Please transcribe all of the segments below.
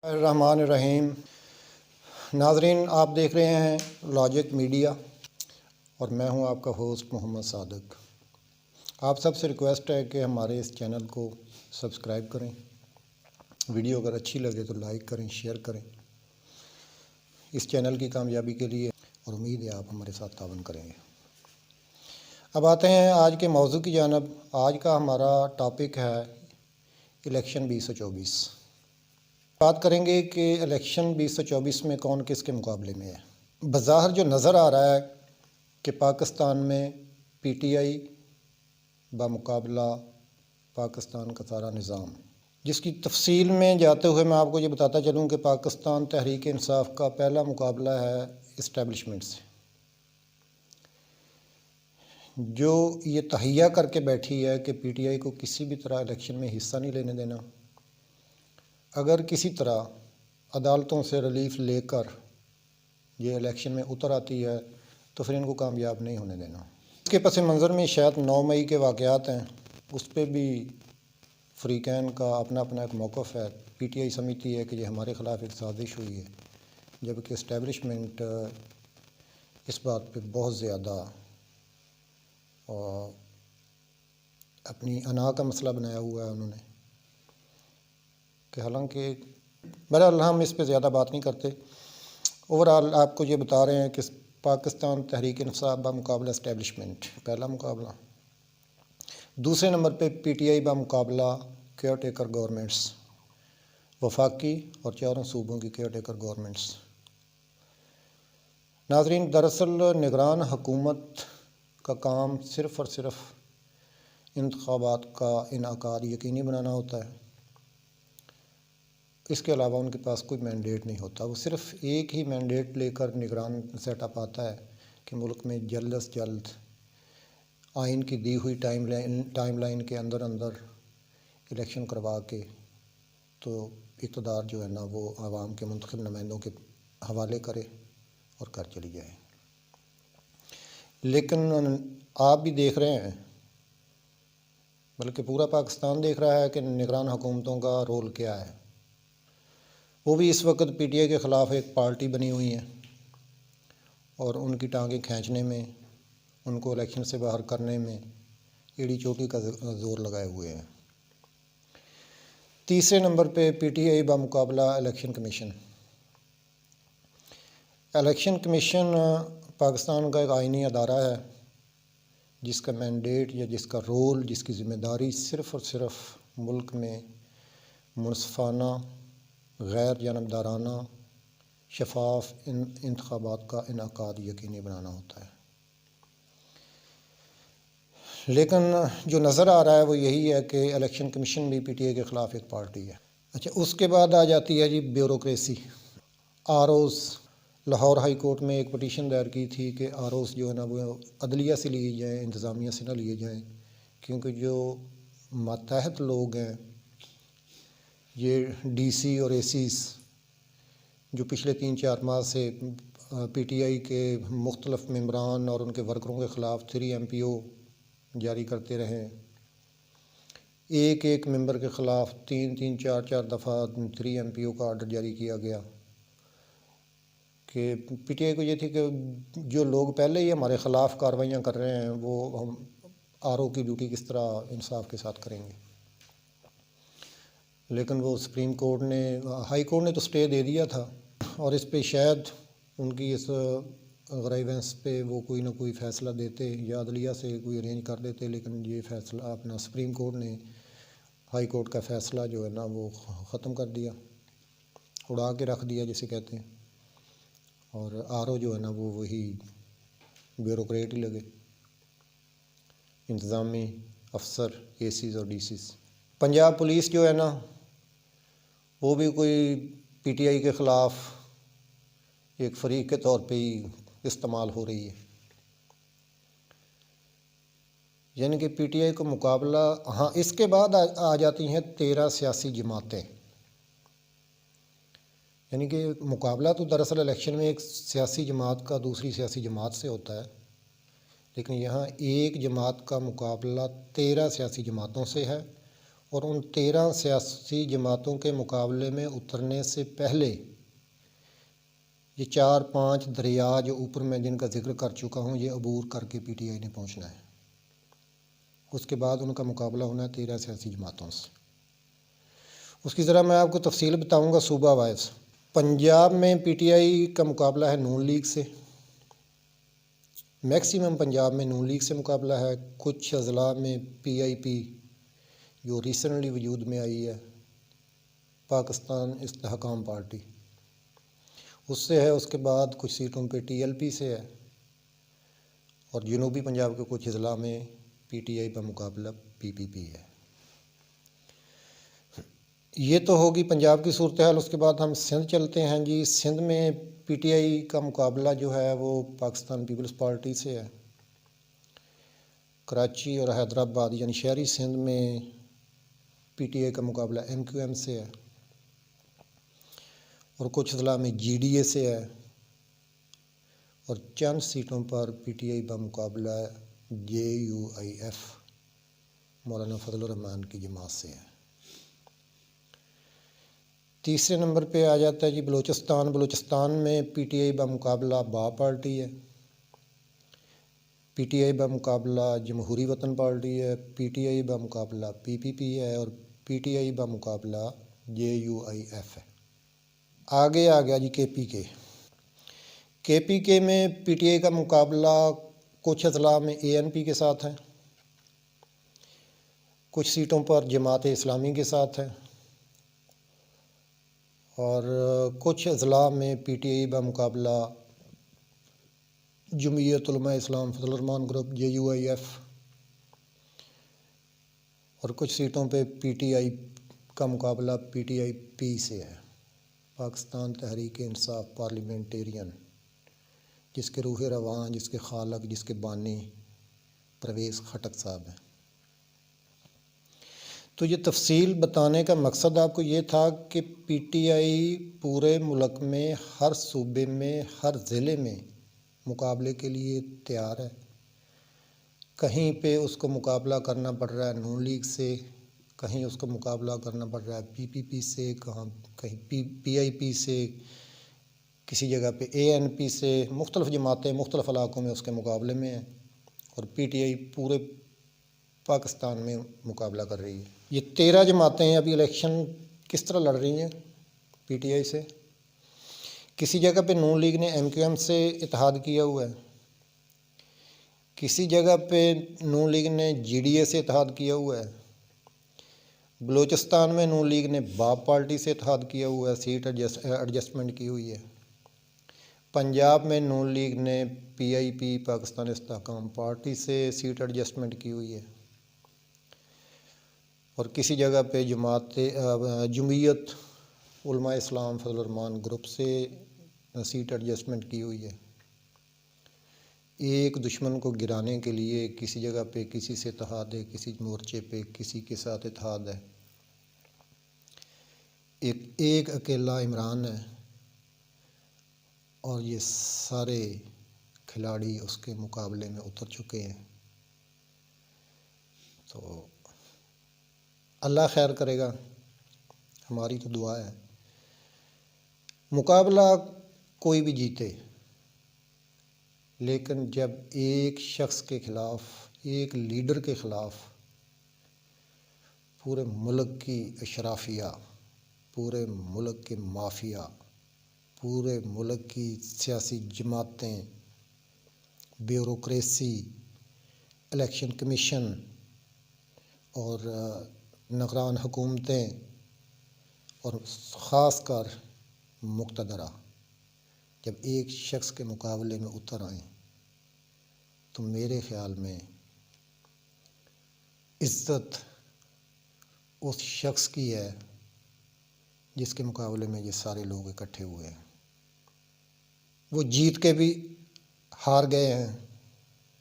الرحمن الرحیم۔ ناظرین، آپ دیکھ رہے ہیں لاجک میڈیا اور میں ہوں آپ کا ہوسٹ محمد صادق۔ آپ سب سے ریکویسٹ ہے کہ ہمارے اس چینل کو سبسکرائب کریں، ویڈیو اگر اچھی لگے تو لائک کریں، شیئر کریں اس چینل کی کامیابی کے لیے، اور امید ہے آپ ہمارے ساتھ تعاون کریں گے۔ اب آتے ہیں آج کے موضوع کی جانب۔ آج کا ہمارا ٹاپک ہے الیکشن 2024۔ بات کریں گے کہ الیکشن 2024 میں کون کس کے مقابلے میں ہے۔ بظاہر جو نظر آ رہا ہے کہ پاکستان میں پی ٹی آئی بمقابلہ پاکستان کا سارا نظام، جس کی تفصیل میں جاتے ہوئے میں آپ کو یہ بتاتا چلوں کہ پاکستان تحریک انصاف کا پہلا مقابلہ ہے اسٹیبلشمنٹ سے، جو یہ تہیہ کر کے بیٹھی ہے کہ پی ٹی آئی کو کسی بھی طرح الیکشن میں حصہ نہیں لینے دینا۔ اگر کسی طرح عدالتوں سے ریلیف لے کر یہ الیکشن میں اتر آتی ہے تو پھر ان کو کامیاب نہیں ہونے دینا۔ اس کے پس منظر میں شاید 9 مئی کے واقعات ہیں، اس پہ بھی فریقین کا اپنا اپنا ایک موقف ہے۔ پی ٹی آئی سمجھتی ہے کہ یہ ہمارے خلاف ایک سازش ہوئی ہے، جبکہ اسٹیبلشمنٹ اس بات پہ بہت زیادہ اپنی انا کا مسئلہ بنایا ہوا ہے انہوں نے، کہ حالانکہ بہرحال ہم اس پہ زیادہ بات نہیں کرتے۔ اوورآل آپ کو یہ بتا رہے ہیں کہ پاکستان تحریک انصاف بمقابلہ اسٹیبلشمنٹ پہلا مقابلہ۔ دوسرے نمبر پہ پی ٹی آئی بمقابلہ کیئر ٹیکر گورنمنٹس، وفاقی اور چاروں صوبوں کی کیئر ٹیکر گورنمنٹس۔ ناظرین، دراصل نگران حکومت کا کام صرف اور صرف انتخابات کا انعقاد یقینی بنانا ہوتا ہے۔ اس کے علاوہ ان کے پاس کوئی مینڈیٹ نہیں ہوتا۔ وہ صرف ایک ہی مینڈیٹ لے کر نگران سیٹ اپ آتا ہے کہ ملک میں جلد از جلد آئین کی دی ہوئی ٹائم لائن کے اندر الیکشن کروا کے تو اقتدار جو ہے نا وہ عوام کے منتخب نمائندوں کے حوالے کرے اور کر چلی جائے۔ لیکن آپ بھی دیکھ رہے ہیں، بلکہ پورا پاکستان دیکھ رہا ہے کہ نگران حکومتوں کا رول کیا ہے۔ وہ بھی اس وقت پی ٹی آئی کے خلاف ایک پارٹی بنی ہوئی ہیں اور ان کی ٹانگیں کھینچنے میں، ان کو الیکشن سے باہر کرنے میں ایڑی چوٹی کا زور لگائے ہوئے ہیں۔ تیسرے نمبر پہ پی ٹی آئی بمقابلہ election commission. Election commission Pakistan کا ایک آئینی ادارہ ہے، جس کا مینڈیٹ یا جس کا رول، جس کی ذمہ داری صرف اور صرف ملک میں منصفانہ، غیر جانبدارانہ، شفاف انتخابات کا انعقاد یقینی بنانا ہوتا ہے۔ لیکن جو نظر آ رہا ہے وہ یہی ہے کہ الیکشن کمیشن بھی پی ٹی آئی کے خلاف ایک پارٹی ہے۔ اچھا، اس کے بعد آ جاتی ہے جی bureaucracy, R Os. Lahore high court میں ایک پٹیشن دائر کی تھی کہ آر اوز جو ہے نا وہ عدلیہ سے لیے جائیں، انتظامیہ سے نہ لیے جائیں، کیونکہ جو ماتحت لوگ ہیں، یہ ڈی سی اور اے سیز، جو پچھلے 3-4 ماہ سے پی ٹی آئی کے مختلف ممبران اور ان کے ورکروں کے خلاف 3 MPO جاری کرتے رہے، ایک ممبر کے خلاف 3 4 دفعہ 3 MPO کا آرڈر جاری کیا گیا، کہ پی ٹی آئی کو یہ تھی کہ جو لوگ پہلے ہی ہمارے خلاف کارروائیاں کر رہے ہیں وہ ہم آر او کی ڈیوٹی کس طرح انصاف کے ساتھ کریں گے۔ لیکن وہ سپریم کورٹ نے، ہائی کورٹ نے تو سٹے دے دیا تھا، اور اس پہ شاید ان کی اس غرائونس پہ وہ کوئی نہ کوئی فیصلہ دیتے یا عدلیہ سے کوئی ارینج کر دیتے، لیکن یہ فیصلہ اپنا سپریم کورٹ نے ہائی کورٹ کا فیصلہ جو ہے نا وہ ختم کر دیا، اڑا کے رکھ دیا جسے کہتے ہیں، اور آر او جو ہے نا وہ وہی بیوروکریٹ ہی لگے، انتظامی افسر، اے سیز اور ڈی سیز۔ پنجاب پولیس جو ہے نا وہ بھی کوئی پی ٹی آئی کے خلاف ایک فریق کے طور پہ ہی استعمال ہو رہی ہے، یعنی کہ پی ٹی آئی کو مقابلہ۔ ہاں، اس کے بعد آ جاتی ہیں 13 سیاسی جماعتیں، یعنی کہ مقابلہ تو دراصل الیکشن میں ایک سیاسی جماعت کا دوسری سیاسی جماعت سے ہوتا ہے، لیکن یہاں ایک جماعت کا مقابلہ 13 سیاسی جماعتوں سے ہے، اور ان 13 سیاسی جماعتوں کے مقابلے میں اترنے سے پہلے یہ 4-5 دریا جو اوپر میں جن کا ذکر کر چکا ہوں یہ عبور کر کے پی ٹی آئی نے پہنچنا ہے. اس کے بعد ان کا مقابلہ ہونا ہے 13 سیاسی جماعتوں سے. اس کی ذرا میں آپ کو تفصیل بتاؤں گا صوبہ وائز. پنجاب میں پی ٹی آئی کا مقابلہ ہے نون لیگ سے. میکسیمم پنجاب میں نون لیگ سے مقابلہ ہے. کچھ اضلاع میں پی آئی پی جو ریسنٹلی وجود میں آئی ہے، پاکستان استحکام پارٹی، اس سے ہے. اس کے بعد کچھ سیٹوں پہ ٹی ایل پی سے ہے، اور جنوبی پنجاب کے کچھ اضلاع میں پی ٹی آئی کا مقابلہ پی پی پی ہے. یہ تو ہوگی پنجاب کی صورتحال. اس کے بعد ہم سندھ چلتے ہیں جی. سندھ میں پی ٹی آئی کا مقابلہ جو ہے وہ پاکستان پیپلز پارٹی سے ہے. کراچی اور حیدرآباد یعنی شہری سندھ میں پی ٹی آئی کا مقابلہ ایم کیو ایم سے ہے، اور کچھ اضلاع میں جی ڈی اے سے ہے، اور چند سیٹوں پر پی ٹی آئی کا مقابلہ جے یو آئی ایف مولانا فضل الرحمان کی جماعت سے ہے. تیسرے نمبر پہ آ جاتا ہے جی بلوچستان. بلوچستان میں پی ٹی آئی کا مقابلہ با پارٹی ہے، پی ٹی آئی کا مقابلہ جمہوری وطن پارٹی ہے، پی ٹی آئی کا مقابلہ پی پی پی ہے، اور پی ٹی آئی کا مقابلہ جے یو آئی ایف ہے. آگے آ گیا جی کے پی کے. کے پی کے میں پی ٹی آئی کا مقابلہ کچھ اضلاع میں اے این پی کے ساتھ ہے، کچھ سیٹوں پر جماعت اسلامی کے ساتھ ہے، اور کچھ اضلاع میں پی ٹی آئی کا مقابلہ جمعیت Ulema Islam Fazl ur Rehman group J U I F, اور کچھ سیٹوں پہ پی ٹی آئی کا مقابلہ پی ٹی آئی پی سے ہے، پاکستان تحریک انصاف پارلیمنٹیرین، جس کے روح رواں، جس کے خالق، جس کے بانی پرویز خٹک صاحب ہیں. تو یہ تفصیل بتانے کا مقصد آپ کو یہ تھا کہ پی ٹی آئی پورے ملک میں ہر صوبے میں ہر ضلع میں مقابلے کے لیے تیار ہے. کہیں پہ اس کو مقابلہ کرنا پڑ رہا ہے نون لیگ سے، کہیں اس کو مقابلہ کرنا پڑ رہا ہے پی پی پی سے، کہیں پی آئی پی سے، کسی جگہ پہ اے این پی سے. مختلف جماعتیں مختلف علاقوں میں اس کے مقابلے میں ہیں، اور پی ٹی آئی پورے پاکستان میں مقابلہ کر رہی ہے. یہ 13 جماعتیں ابھی الیکشن کس طرح لڑ رہی ہیں پی ٹی آئی سے. کسی جگہ پہ نون لیگ نے ایم کیو ایم سے اتحاد کیا ہوا ہے، کسی جگہ پہ نون لیگ نے جی ڈی اے سے اتحاد کیا ہوا ہے. بلوچستان میں نون لیگ نے باب پارٹی سے اتحاد کیا ہوا ہے، سیٹ ایڈجسٹمنٹ کی ہوئی ہے. پنجاب میں نون لیگ نے پی آئی پی پاکستان استحکام پارٹی سے سیٹ ایڈجسٹمنٹ کی ہوئی ہے، اور کسی جگہ پہ جمعیت علماء اسلام فضل الرحمان گروپ سے سیٹ ایڈجسٹمنٹ کی ہوئی ہے. ایک دشمن کو گرانے کے لیے کسی جگہ پہ کسی سے اتحاد ہے، کسی مورچے پہ کسی کے ساتھ اتحاد ہے. ایک اکیلا عمران ہے، اور یہ سارے کھلاڑی اس کے مقابلے میں اتر چکے ہیں. تو اللہ خیر کرے گا، ہماری تو دعا ہے. مقابلہ کوئی بھی جیتے، لیکن جب ایک شخص کے خلاف، ایک لیڈر کے خلاف پورے ملک کی اشرافیہ، پورے ملک کے مافیا، پورے ملک کی سیاسی جماعتیں، بیوروکریسی، الیکشن کمیشن اور نگران حکومتیں، اور خاص کر مقتدرہ جب ایک شخص کے مقابلے میں اتر آئیں تو میرے خیال میں عزت اس شخص کی ہے جس کے مقابلے میں یہ سارے لوگ اکٹھے ہوئے ہیں. وہ جیت کے بھی ہار گئے ہیں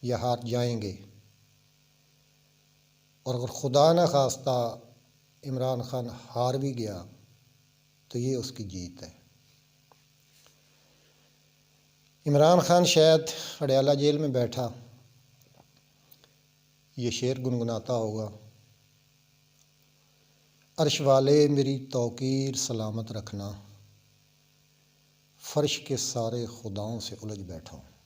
یا ہار جائیں گے، اور اگر خدا نہ خواستہ عمران خان ہار بھی گیا تو یہ اس کی جیت ہے. عمران خان شاید اڈیالہ جیل میں بیٹھا یہ شعر گنگناتا ہوگا عرش والے میری توقیر سلامت رکھنا، فرش کے سارے خداؤں سے الجھ بیٹھا ہوں۔